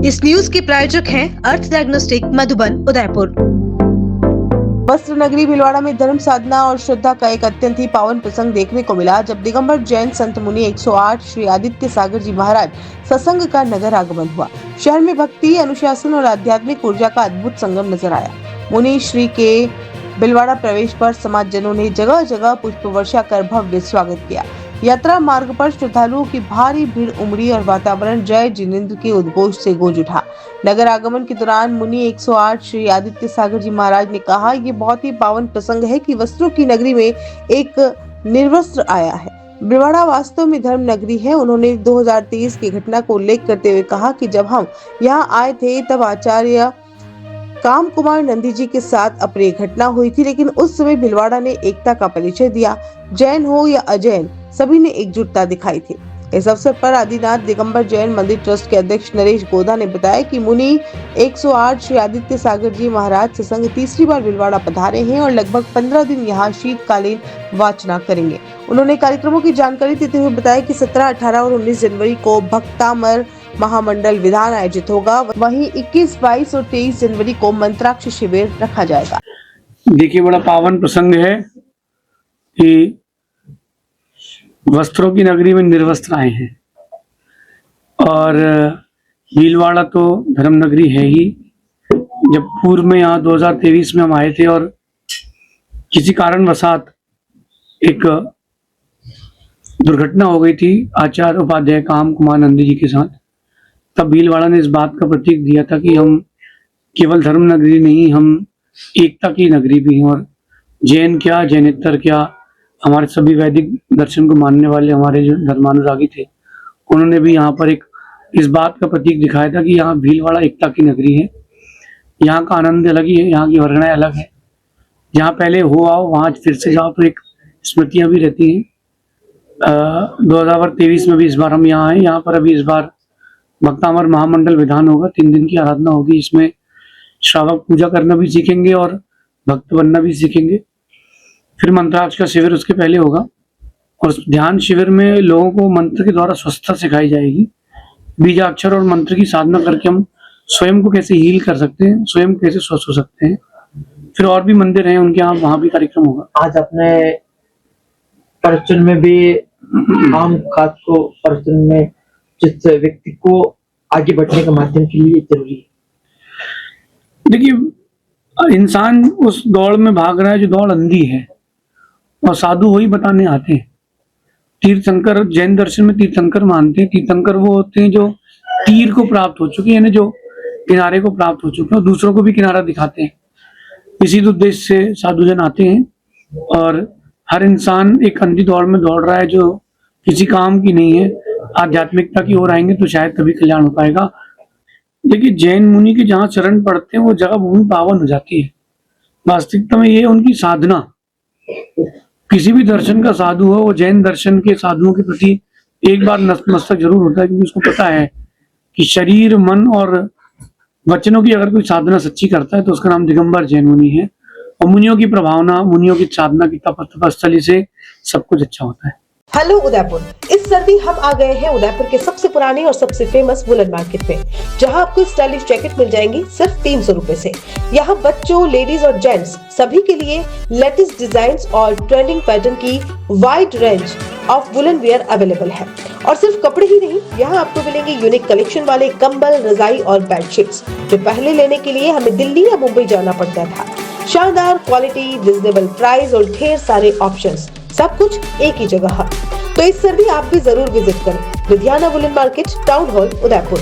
इस न्यूज के प्रायोजक हैं अर्थ डायग्नोस्टिक मधुबन उदयपुर। वस्त्र नगरी भीलवाड़ा में धर्म साधना और श्रद्धा का एक अत्यंत ही पावन प्रसंग देखने को मिला जब दिगंबर जैन संत मुनि 108 श्री आदित्य सागर जी महाराज सत्संग का नगर आगमन हुआ। शहर में भक्ति, अनुशासन और आध्यात्मिक ऊर्जा का अद्भुत संगम नजर आया। मुनि श्री के भीलवाड़ा प्रवेश पर समाज जनों ने जगह जगह पुष्प वर्षा कर भव्य स्वागत किया। यात्रा मार्ग पर श्रद्धालुओं की भारी भीड़ उमड़ी और वातावरण जय जिनेंद्र के उद्घोष से गूंज उठा। नगर आगमन के दौरान मुनि 108 श्री आदित्य सागर जी महाराज ने कहा, ये बहुत ही पावन प्रसंग है कि वस्त्रों की नगरी में एक निर्वस्त्र आया है। भीलवाड़ा वास्तव में धर्म नगरी है। उन्होंने 2023 की घटना को उल्लेख करते हुए कहा कि जब हम यहाँ आए थे तब आचार्य काम कुमार नंदी जी के साथ अप्रिय घटना हुई थी, लेकिन उस समय भीलवाड़ा ने एकता का परिचय दिया। जैन हो या अजैन, सभी ने एकजुटता दिखाई थी। इस अवसर पर आदिनाथ दिगंबर जैन मंदिर ट्रस्ट के अध्यक्ष नरेश गोदा ने बताया कि मुनि 108 श्री आदित्य सागर जी महाराज सत्संग तीसरी बार भीलवाड़ा पधारे हैं और लगभग 15 दिन यहाँ शीतकालीन वाचना करेंगे। उन्होंने कार्यक्रमों की जानकारी देते हुए बताया कि 17, 18 और 19 जनवरी को भक्तामर महामंडल विधान आयोजित होगा। वहीं 21, 22 और 23 जनवरी को मंत्राक्ष शिविर रखा जाएगा। देखिए, बड़ा पावन प्रसंग है कि वस्त्रों की नगरी में निर्वस्त्र आए हैं और भीलवाड़ा तो धर्म नगरी है ही। जब पूर्व में यहाँ 2023 में हम आए थे और किसी कारणवशात एक दुर्घटना हो गई थी आचार्य उपाध्याय काम कुमार नंदी जी के साथ, तब भीलवाड़ा ने इस बात का प्रतीक दिया था कि हम केवल धर्म नगरी नहीं, हम एकता की नगरी भी हैं। और जैन क्या, जैनेतर क्या, हमारे सभी वैदिक दर्शन को मानने वाले हमारे जो धर्मानुरागी थे, उन्होंने भी यहाँ पर एक इस बात का प्रतीक दिखाया था कि यहाँ भीलवाड़ा एकता की नगरी है। यहाँ का आनंद अलग ही है, यहाँ की वर्णनाएं अलग है। जहाँ पहले हो आओ वहाँ फिर से जाओ तो एक स्मृतियाँ भी रहती हैं। 2023 में भी इस बार हम यहाँ आए। यहाँ पर अभी इस बार भक्तामर महामंडल विधान होगा, 3 दिन की आराधना होगी। इसमें श्रावक पूजा करना भी सीखेंगे और भक्त बनना भी सीखेंगे। फिर मंत्राक्ष का शिविर उसके पहले होगा और ध्यान शिविर में लोगों को मंत्र के द्वारा स्वस्थता सिखाई जाएगी। बीजाक्षर और मंत्र की साधना करके हम स्वयं को कैसे हील कर सकते हैं, स्वयं कैसे स्वस्थ हो सकते हैं। फिर और भी मंदिर हैं उनके यहाँ, वहां भी कार्यक्रम होगा। आज अपने प्रवचन में भी आम खास को प्रवचन में जिस व्यक्ति को आगे बढ़ने का माध्यम के लिए जरूरी है। देखिए, इंसान उस दौड़ में भाग रहा है जो दौड़ अंधी है और साधु वही बताने आते हैं। तीर्थंकर जैन दर्शन में तीर्थंकर मानते हैं। तीर्थंकर वो होते हैं जो तीर को प्राप्त हो चुके हैं, यानी जो किनारे को प्राप्त हो चुके हैं और दूसरों को भी किनारा दिखाते हैं। इसी उद्देश्य से साधुजन आते हैं और हर इंसान एक अंधी दौड़ में दौड़ रहा है जो किसी काम की नहीं है। आध्यात्मिकता की ओर आएंगे तो शायद तभी कल्याण हो पाएगा। देखिए, जैन मुनि के जहाँ चरण पड़ते हैं वो जगह भूमि पावन हो जाती है। वास्तविकता में ये उनकी साधना, किसी भी दर्शन का साधु हो, वो जैन दर्शन के साधुओं के प्रति एक बार नतमस्तक जरूर होता है, क्योंकि उसको पता है कि शरीर, मन और वचनों की अगर कोई साधना सच्ची करता है तो उसका नाम दिगंबर जैन मुनि है। और मुनियों की प्रभावना, मुनियों की साधना की तपस्थली से सब कुछ अच्छा होता है। हेलो उदयपुर, इस सर्दी हम आ गए हैं उदयपुर के सबसे पुराने और सबसे फेमस वुलन मार्केट में, जहां आपको स्टाइलिश जैकेट मिल जाएंगी सिर्फ 300 रुपए से। यहाँ बच्चों, लेडीज और जेंट्स सभी के लिए लेटेस्ट डिजाइन्स और ट्रेंडिंग पैटर्न की wide range of woollen wear available है। और सिर्फ कपड़े ही नहीं, यहाँ आपको मिलेंगे यूनिक कलेक्शन वाले कंबल, रजाई और बेडशीट्स, जो पहले लेने के लिए हमें दिल्ली या मुंबई जाना पड़ता था। शानदार क्वालिटी, रिजनेबल प्राइस और ढेर सारे ऑप्शंस, सब कुछ एक ही जगह। तो इस सर्दी आप भी जरूर विजिट करें। Ludhiana woollen market, town hall, Udaipur.